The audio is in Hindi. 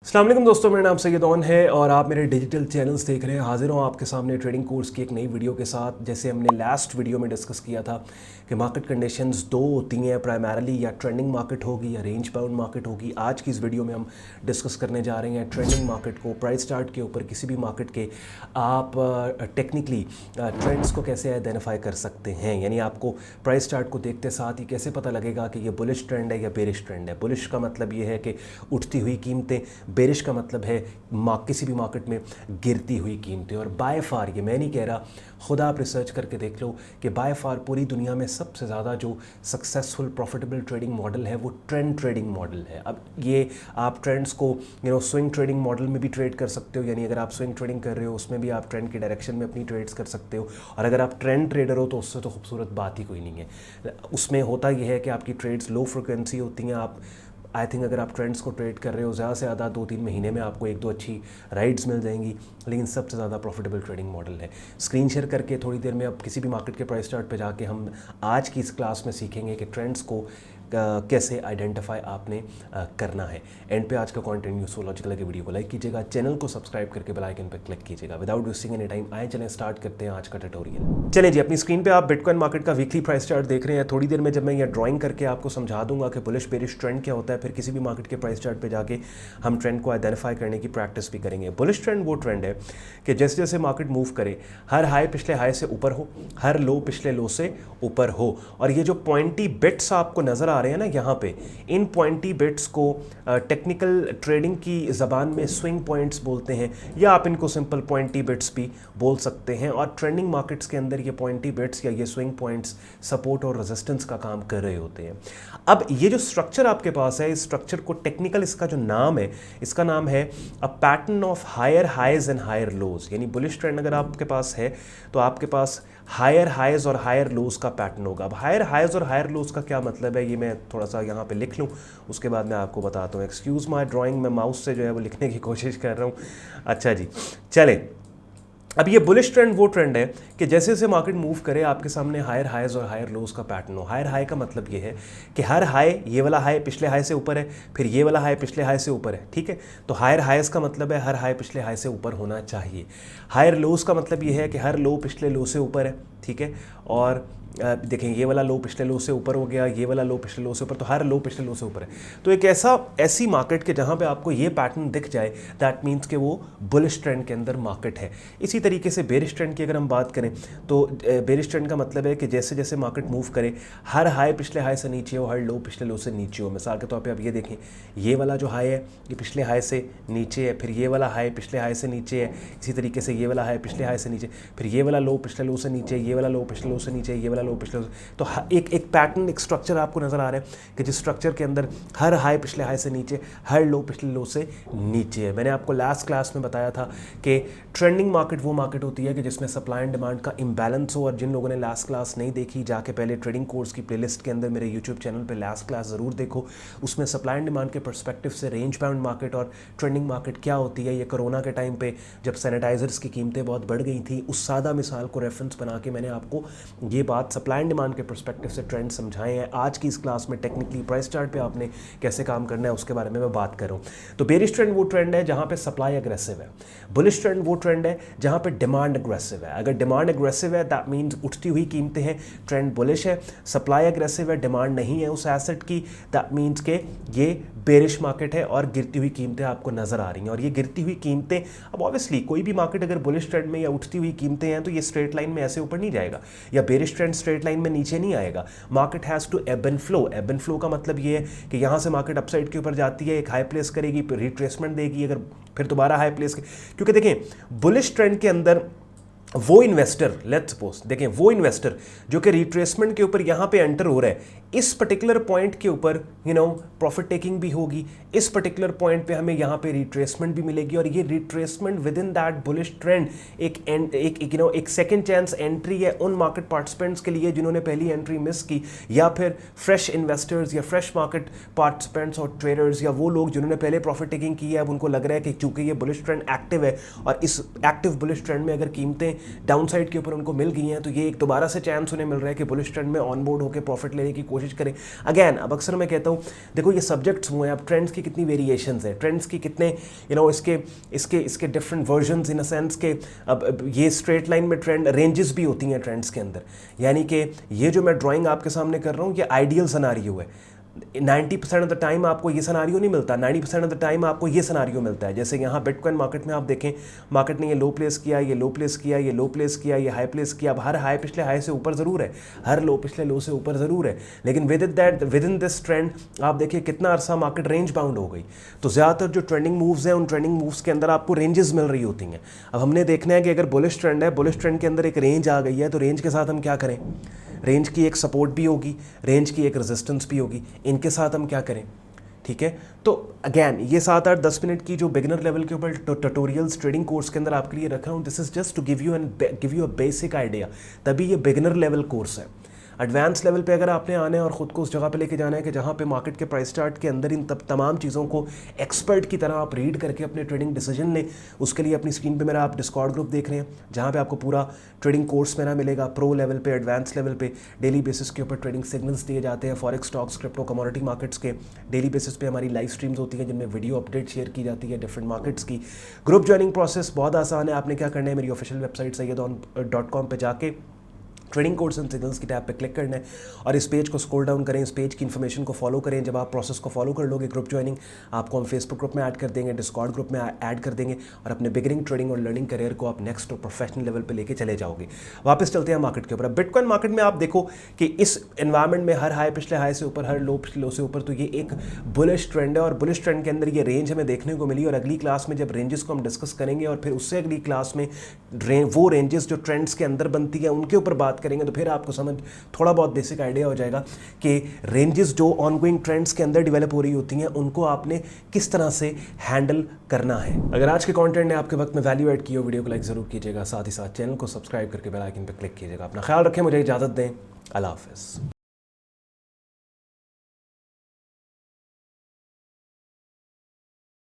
अस्सलाम वालेकुम दोस्तों, मेरा नाम सैयद ओन है और आप मेरे डिजिटल चैनल्स देख रहे हैं। हाजिर हूँ आपके सामने ट्रेडिंग कोर्स की एक नई वीडियो के साथ। जैसे हमने लास्ट वीडियो में डिस्कस किया था कि मार्केट कंडीशंस दो होती हैं प्राइमरली, या ट्रेंडिंग मार्केट होगी या रेंज बाउंड मार्केट होगी। आज की इस वीडियो में हम डिस्कस करने जा रहे हैं ट्रेंडिंग मार्केट को। प्राइस चार्ट के ऊपर किसी भी मार्केट के आप टेक्निकली ट्रेंड्स को कैसे आइडेंटिफाई कर सकते हैं, यानी आपको प्राइस चार्ट को देखते साथ ही कैसे पता लगेगा कि ये बुलिश ट्रेंड है या बेरिश ट्रेंड है। बुलिश का मतलब ये है कि उठती हुई कीमतें, बेरिश का मतलब है किसी भी मार्केट में गिरती हुई कीमतें। और बाय फार, ये मैं नहीं कह रहा, खुदा आप रिसर्च करके देख लो कि बाय फार पूरी दुनिया में सबसे ज़्यादा जो सक्सेसफुल प्रॉफिटेबल ट्रेडिंग मॉडल है वो ट्रेंड ट्रेडिंग मॉडल है। अब ये आप ट्रेंड्स को स्विंग ट्रेडिंग मॉडल में भी ट्रेड कर सकते हो, यानी अगर आप स्विंग ट्रेडिंग कर रहे हो उसमें भी आप ट्रेंड की डायरेक्शन में अपनी ट्रेड्स कर सकते हो। और अगर आप ट्रेंड ट्रेडर हो तो उससे तो खूबसूरत बात ही कोई नहीं है। उसमें होता यह है कि आपकी ट्रेड्स लो फ्रिक्वेंसी होती हैं। आप आई थिंक अगर आप ट्रेंड्स को ट्रेड कर रहे हो ज़्यादा से ज़्यादा 2-3 महीने में आपको एक दो अच्छी राइड्स मिल जाएंगी, लेकिन सबसे ज़्यादा प्रॉफिटेबल ट्रेडिंग मॉडल है। स्क्रीन शेयर करके थोड़ी देर में अब किसी भी मार्केट के प्राइस चार्ट पे जाके हम आज की इस क्लास में सीखेंगे कि ट्रेंड्स को कैसे आइडेंटिफाई आपने करना है। एंड पे आज का कंटेंट यूजफुल लॉजिकल लगे वीडियो को लाइक कीजिएगा, चैनल को सब्सक्राइब करके बेल आइकन पर क्लिक कीजिएगा। विदाउट वेस्टिंग एनी टाइम आए चलें स्टार्ट करते हैं आज का ट्यूटोरियल। चलें जी, अपनी स्क्रीन पे आप बिटकॉइन मार्केट का वीकली प्राइस चार्ट देख रहे हैं। थोड़ी देर में जब मैं ये ड्राइंग करके आपको समझा दूंगा कि बुलिश बेरिश ट्रेंड क्या होता है, फिर किसी भी मार्केट के प्राइस चार्ट पे जाके हम ट्रेंड को आइडेंटिफाई करने की प्रैक्टिस भी करेंगे। बुलिश ट्रेंड वो ट्रेंड है कि जैसे जैसे मार्केट मूव करे हर हाई पिछले हाई से ऊपर हो, हर लो पिछले लो से ऊपर हो। और ये जो पॉइंटी बिट्स आपको नजर आ रहे हैं ना यहाँ पे, इन पॉइंटी बिट्स को टेक्निकल ट्रेडिंग की ज़बान में स्विंग पॉइंट्स बोलते हैं, या आप इनको सिंपल पॉइंटी बिट्स भी बोल सकते हैं। और ट्रेंडिंग मार्केट्स के अंदर ये पॉइंटी बिट्स या ये स्विंग पॉइंट्स सपोर्ट और रेजिस्टेंस का काम कर रहे होते हैं। अब ये जो स्ट्रक्चर आपके पास है, इस स्ट्रक्चर को टेक्निकल इसका जो नाम है, इसका नाम है a pattern of higher highs and higher lows. यानी बुलिश ट्रेंड अगर आपके पास है तो आपके पास हायर हाइज और हायर लोज का पैटर्न होगा। अब हायर हाइज और हायर लोज का क्या मतलब है, ये मैं थोड़ा सा यहाँ पे लिख लूँ, उसके बाद मैं आपको बताता हूँ। एक्सक्यूज़ माय ड्राइंग, मैं माउस से जो है वो लिखने की कोशिश कर रहा हूँ। अच्छा जी, चलें। अब ये बुलिश ट्रेंड वो ट्रेंड है कि जैसे जैसे मार्केट मूव करे आपके सामने हायर हाइज और हायर लोज का पैटर्न हो। हायर हाई का मतलब ये है कि हर हाई, ये वाला हाई पिछले हाई से ऊपर है, फिर ये वाला हाई पिछले हाई से ऊपर है, ठीक है। तो हायर हाइज का मतलब है हर हाई पिछले हाई से ऊपर होना चाहिए। हायर लोज का मतलब ये है कि हर लो पिछले लो से ऊपर है, ठीक है। और देखें, ये वाला लो पिछले लो से ऊपर हो गया, ये वाला लो पिछले लो से ऊपर, तो हर लो पिछले लो से ऊपर है। तो एक ऐसी मार्केट के जहाँ पे आपको ये पैटर्न दिख जाए, दैट मीन्स कि वो बुलिश ट्रेंड के अंदर मार्केट है। इसी तरीके से बेरिश ट्रेंड की अगर हम बात करें तो बेरिश ट्रेंड का मतलब है कि जैसे जैसे मार्केट मूव करे हर हाई पिछले हाई से नीचे हो, हर लो पिछले लो से नीचे हो। मिसाल के तौर पर आप ये देखें, ये वाला जो हाई है ये पिछले हाई से नीचे है, फिर ये वाला हाई पिछले हाई से नीचे है, इसी तरीके से ये वाला हाई पिछले हाई से नीचे, फिर ये वाला लो पिछले लो से नीचे, ये वाला लो पिछले लो से नीचे, ये वाला लो पिछले। तो एक पैटर्न, एक स्ट्रक्चर आपको नजर आ रहा है कि जिस स्ट्रक्चर के अंदर हर हाई पिछले हाई से नीचे, हर लो पिछले लो से नीचे है। मैंने आपको लास्ट क्लास में बताया था कि ट्रेंडिंग मार्केट वो मार्केट होती है कि जिसमें सप्लाई एंड डिमांड का इम्बैलेंस हो। और जिन लोगों ने लास्ट क्लास नहीं देखी, जाके पहले ट्रेडिंग कोर्स की प्लेलिस्ट के अंदर मेरे यूट्यूब चैनल पर लास्ट क्लास ज़रूर देखो। उसमें सप्लाई एंड डिमांड के परस्पेक्टिव से रेंज बाउंड मार्केट और ट्रेंडिंग मार्केट क्या होती है, ये कोरोना के टाइम पे जब सैनिटाइजर्स की कीमतें बहुत बढ़ गई थी, उस सादा मिसाल को रेफरेंस बना के मैंने आपको ये बात सप्लाई एंड डिमांड के पर्सपेक्टिव से ट्रेंड समझाए हैं। आज की इस क्लास में टेक्निकली प्राइस चार्ट पे आपने कैसे काम करना है उसके बारे में मैं बात कर रहा हूँ। तो बेरिश ट्रेंड वो ट्रेंड है जहाँ पे सप्लाई अग्रेसिव है। बुलिश ट्रेंड वो ट्रेंड है जहाँ पे डिमांड अग्रेसिव है। अगर डिमांड अग्रेसिव है दैट मीन्स उठती हुई कीमतें हैं, ट्रेंड बुलिश है। सप्लाई अग्रेसिव है, डिमांड नहीं है उस एसेट की, दैट मीन्स के ये बेरिश मार्केट है और गिरती हुई कीमतें आपको नजर आ रही हैं। और ये गिरती हुई कीमतें, अब ऑब्वियसली कोई भी मार्केट अगर बुलिश ट्रेंड में या उठती हुई कीमतें हैं तो ये स्ट्रेट लाइन में ऐसे ऊपर नहीं जाएगा, या बेरिश ट्रेंड स्ट्रेट लाइन में नीचे नहीं आएगा। मार्केट हैज़ टू एब एंड फ्लो। एब एंड फ्लो का मतलब ये है कि यहाँ से मार्केट अपसाइड के ऊपर जाती है, एक हाई प्लेस करेगी, रिट्रेसमेंट देगी, अगर फिर दोबारा हाई प्लेस, क्योंकि देखें बुलिश ट्रेंड के अंदर वो इन्वेस्टर, लेट्स सपोज देखें, वो इन्वेस्टर जो कि रिट्रेसमेंट के ऊपर यहाँ पे एंटर हो रहा है, इस पर्टिकुलर पॉइंट के ऊपर प्रॉफिट टेकिंग भी होगी, इस पर्टिकुलर पॉइंट पे हमें यहाँ पे रिट्रेसमेंट भी मिलेगी। और ये retracement with in that bullish trend एक सेकंड चांस एंट्री है उन मार्केट पार्टिसिपेंट्स के लिए जिन्होंने पहली एंट्री मिस की, या फिर फ्रेश इन्वेस्टर्स या फ्रेश मार्केट पार्टिसिपेंट्स और ट्रेडर्स, या वो लोग जिन्होंने पहले प्रॉफिट टेकिंग की है, अब उनको लग रहा है कि चूंकि ये बुलिश ट्रेंड एक्टिव है और इस एक्टिव बुलिश ट्रेंड में अगर कीमतें डाउन साइड के ऊपर उनको मिल गई हैं, तो ये एक दोबारा से चांस उन्हें मिल रहा है कि बुलिश ट्रेंड में ऑन बोर्ड होकर प्रॉफिट लेने की कोशिश कोशिश करें। अगैन अब अक्सर मैं कहता हूँ देखो ये सब्जेक्ट्स हुए हैं, अब ट्रेंड्स की कितनी वेरिएशंस है, ट्रेंड्स की कितने इसके different versions in a sense के अब ये स्ट्रेट लाइन में ट्रेंड रेंजेस भी होती हैं ट्रेंड्स के अंदर, यानी कि ये जो मैं ड्राइंग आपके सामने कर रहा हूँ ये आइडियल सिनेरियो है। 90% ऑफ द टाइम आपको ये सिनेरियो नहीं मिलता, 90% ऑफ द टाइम आपको ये सिनेरियो मिलता है। जैसे यहाँ बिटकॉइन मार्केट में आप देखें, मार्केट ने ये लो प्लेस किया, ये लो प्लेस किया, ये लो प्लेस किया, ये हाई प्लेस किया। अब हर हाई पिछले हाई से ऊपर ज़रूर है, हर लो पिछले लो से ऊपर ज़रूर है, लेकिन विद इन दिस ट्रेंड आप देखिए कितना अरसा मार्केट रेंज बाउंड हो गई। तो ज़्यादातर जो ट्रेंडिंग मूव्स हैं उन ट्रेंडिंग मूव्स के अंदर आपको रेंजेस मिल रही होती हैं। अब हमने देखना है कि अगर बुलिश ट्रेंड है, बुलिश ट्रेंड के अंदर एक रेंज आ गई है, तो रेंज के साथ हम क्या करें, रेंज की एक सपोर्ट भी होगी, रेंज की एक रेजिस्टेंस भी होगी, इनके साथ हम क्या करें, ठीक है। तो अगैन ये 7-8-10 मिनट की जो बिगिनर लेवल के ऊपर ट्यूटोरियल्स ट्रेडिंग कोर्स के अंदर आपके लिए रखा हूँ, this is just to give you a basic idea, तभी ये बिगिनर लेवल कोर्स है। एडवांस लेवल पे अगर आपने आना है और ख़ुद को उस जगह पे लेके जाना है कि जहाँ पे मार्केट के प्राइस चार्ट के अंदर इन तमाम चीज़ों को एक्सपर्ट की तरह आप रीड करके अपने ट्रेडिंग डिसीजन लें, उसके लिए अपनी स्क्रीन पे मेरा आप डिस्कॉर्ड ग्रुप देख रहे हैं जहाँ पे आपको पूरा ट्रेडिंग कोर्स मेरा मिलेगा। प्रो लेवल पे, एडवांस लेवल पे डेली बेसिस के ऊपर ट्रेडिंग सिग्नल्स दिए जाते हैं, forex, stocks, crypto, commodity markets के डेली बेसिस पे हमारी लाइव स्ट्रीम्स होती हैं जिनमें वीडियो अपडेट शेयर की जाती है डिफरेंट मार्केट्स की। ग्रुप ज्वाइनिंग प्रोसेस बहुत आसान है, आपने क्या करना है, मेरी ऑफिशियल वेबसाइट sayyedon.com पे जाके ट्रेडिंग कोर्स एंड सिग्नल्स की टैब पे क्लिक करना है और इस पेज को स्क्रॉल डाउन करें, इस पेज की इन्फॉर्मेशन को फॉलो करें। जब आप प्रोसेस को फॉलो कर लोगे, ग्रुप ज्वाइनिंग आपको हम फेसबुक ग्रुप में ऐड कर देंगे, डिस्कॉर्ड ग्रुप में ऐड कर देंगे और अपने बिगिनिंग ट्रेडिंग और लर्निंग करियर को आप नेक्स्ट और प्रोफेशनल लेवल पे लेके चले जाओगे। वापस चलते हैं मार्केट के ऊपर। बिटकॉइन मार्केट में आप देखो कि इस एनवायरमेंट में हर हाई पिछले हाई से ऊपर, हर लो पिछले लो से ऊपर, तो ये एक बुलिश ट्रेंड है और बुलिश ट्रेंड के अंदर ये रेंज हमें देखने को मिली। और अगली क्लास में जब रेंजेस को हम डिस्कस करेंगे और फिर उससे अगली क्लास में वो रेंजेस जो ट्रेंड्स के अंदर बनती है उनके ऊपर बात करेंगे, तो फिर आपको समझ थोड़ा बहुत बेसिक आइडिया हो जाएगा कि रेंजेस जो ऑनगोइंग ट्रेंड्स के अंदर डेवलप हो रही होती हैं उनको आपने किस तरह से हैंडल करना है। अगर आज के कंटेंट ने आपके वक्त में वैल्यू ऐड की हो, वीडियो को लाइक जरूर कीजिएगा, साथ ही साथ चैनल को सब्सक्राइब करके बेल आइकन पर क्लिक कीजिएगा। अपना ख्याल रखें, मुझे इजाजत दें, अल्लाह हाफिज़।